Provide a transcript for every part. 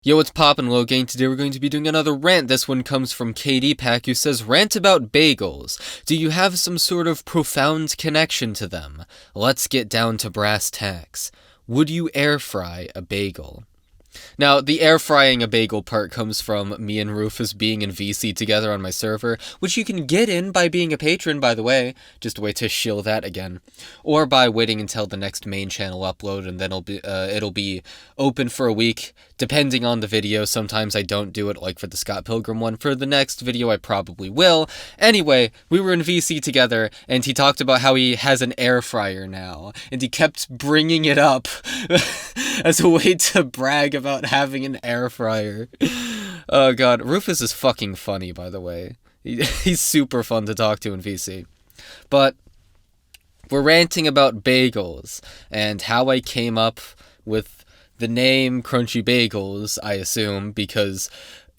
Yo, what's poppin', Low Gang? Today we're going to be doing another rant. This one comes from KD Pack, who says, "Rant about bagels. Do you have some sort of profound connection to them? Let's get down to brass tacks. Would you air fry a bagel?" Now, the air frying a bagel part comes from me and Rufus being in VC together on my server, which you can get in by being a patron, by the way. Just wait to shill that again. Or by waiting until the next main channel upload, and then it'll be open for a week, depending on the video. Sometimes I don't do it, like for the Scott Pilgrim one. For the next video, I probably will. Anyway, we were in VC together, and he talked about how he has an air fryer now, and he kept bringing it up as a way to brag about having an air fryer. Oh god, Rufus is fucking funny, by the way. He's super fun to talk to in VC. But we're ranting about bagels and how I came up with the name Crunchybagels, I assume, because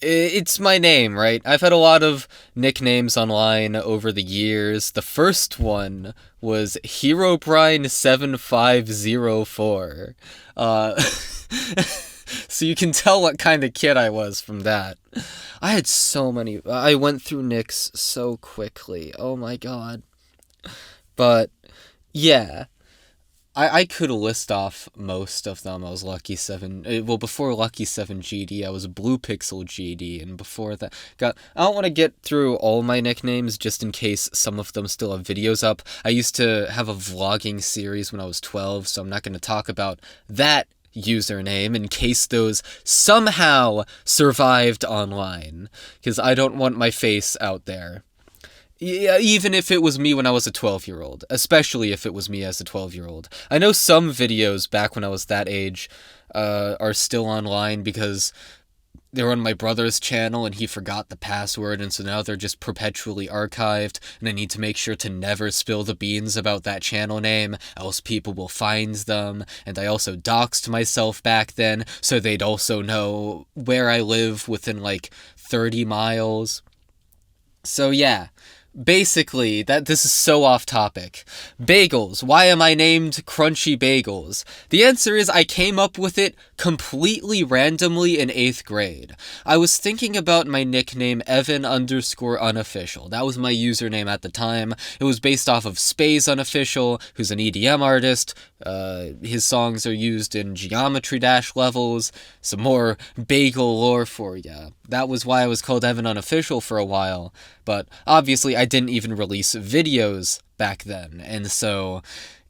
it's my name, right? I've had a lot of nicknames online over the years. The first one was Herobrine7504. So you can tell what kind of kid I was from that. I had so many. I went through nicks so quickly. Oh my god. But, yeah. I could list off most of them. I was Lucky 7... Well, before Lucky 7 GD, I was Blue Pixel GD, and before that... I don't want to get through all my nicknames, just in case some of them still have videos up. I used to have a vlogging series when I was 12, so I'm not going to talk about that username in case those somehow survived online, because I don't want my face out there. Yeah, even if it was me when I was a 12-year-old, especially if it was me as a 12-year-old. I know some videos back when I was that age are still online because they were on my brother's channel and he forgot the password, and so now they're just perpetually archived, and I need to make sure to never spill the beans about that channel name, else people will find them. And I also doxed myself back then, so they'd also know where I live within like 30 miles. So yeah. Basically, this is so off topic. Bagels. Why am I named Crunchybagels? The answer is I came up with it completely randomly in 8th grade. I was thinking about my nickname Evan_unofficial. That was my username at the time. It was based off of Space Unofficial, who's an EDM artist. His songs are used in Geometry Dash levels. Some more bagel lore for ya. That was why I was called Evan Unofficial for a while, but obviously I didn't even release videos back then, and so,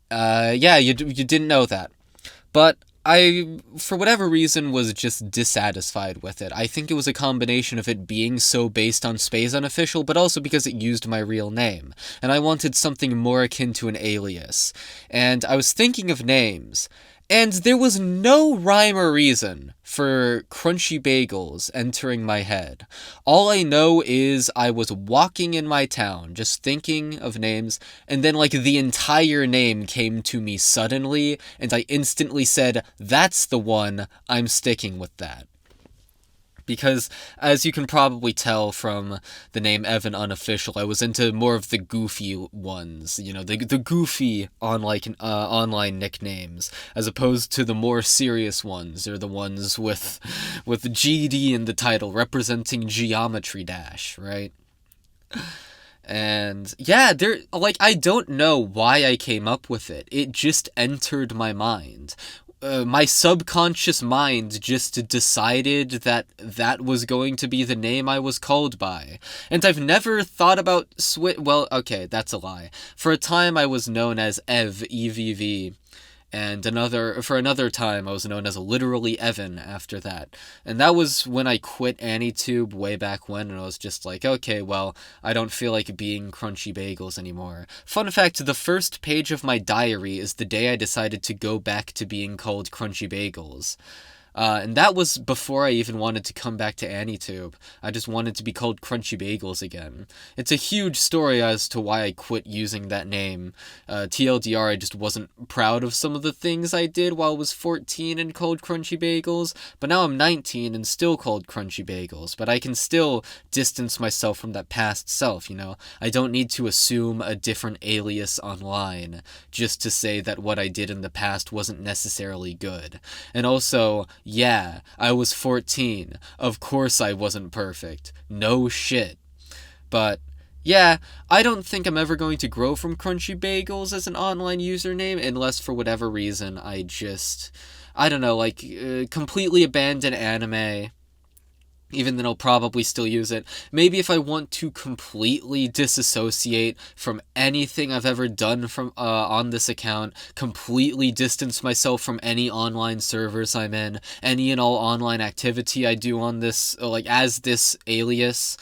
yeah, you didn't know that. But I, for whatever reason, was just dissatisfied with it. I think it was a combination of it being so based on Space Unofficial, but also because it used my real name, and I wanted something more akin to an alias. And I was thinking of names, and there was no rhyme or reason for Crunchybagels entering my head. All I know is I was walking in my town, just thinking of names, and then like the entire name came to me suddenly, and I instantly said, that's the one, I'm sticking with that. Because, as you can probably tell from the name Evan Unofficial, I was into more of the goofy ones, you know, the goofy online nicknames, as opposed to the more serious ones, or the ones with GD in the title, representing Geometry Dash, right? And yeah, I don't know why I came up with it. It just entered my mind. My subconscious mind just decided that that was going to be the name I was called by. And I've never thought about well, okay, that's a lie. For a time I was known as Ev, EVV. And for another time, I was known as literally Evan after that. And that was when I quit AnyTube way back when, and I was just like, okay, well, I don't feel like being Crunchybagels anymore. Fun fact, the first page of my diary is the day I decided to go back to being called Crunchybagels. And that was before I even wanted to come back to AnyTube. I just wanted to be called Crunchybagels again. It's a huge story as to why I quit using that name. TLDR, I just wasn't proud of some of the things I did while I was 14 and called Crunchybagels, but now I'm 19 and still called Crunchybagels, but I can still distance myself from that past self, you know? I don't need to assume a different alias online just to say that what I did in the past wasn't necessarily good. And also, Yeah, I was 14. Of course I wasn't perfect. No shit. But yeah, I don't think I'm ever going to grow from Crunchybagels as an online username unless for whatever reason I don't know, like completely abandon anime. Even then I'll probably still use it. Maybe if I want to completely disassociate from anything I've ever done from on this account, completely distance myself from any online servers I'm in, any and all online activity I do on this, like as this alias,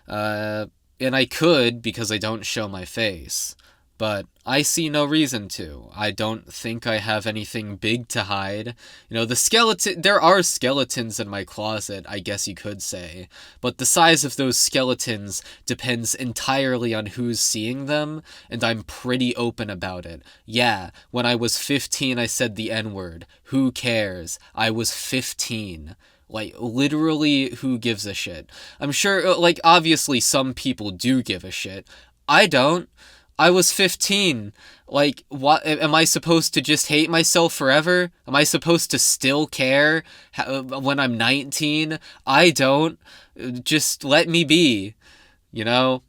and I could because I don't show my face. But I see no reason to. I don't think I have anything big to hide. There are skeletons in my closet, I guess you could say. But the size of those skeletons depends entirely on who's seeing them, and I'm pretty open about it. Yeah, when I was 15 I said the N-word. Who cares? I was 15. Like, literally, who gives a shit? I'm sure, like, obviously some people do give a shit. I don't. I was 15. Like, what? Am I supposed to just hate myself forever? Am I supposed to still care when I'm 19? I don't. Just let me be, you know?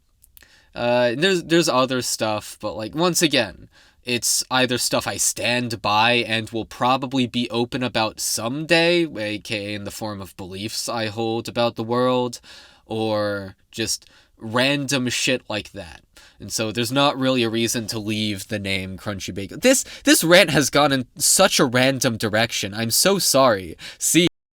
There's other stuff, but, like, once again, it's either stuff I stand by and will probably be open about someday, aka in the form of beliefs I hold about the world, or just random shit like that. And so there's not really a reason to leave the name Crunchy Bagel. This rant has gone in such a random direction. I'm so sorry. See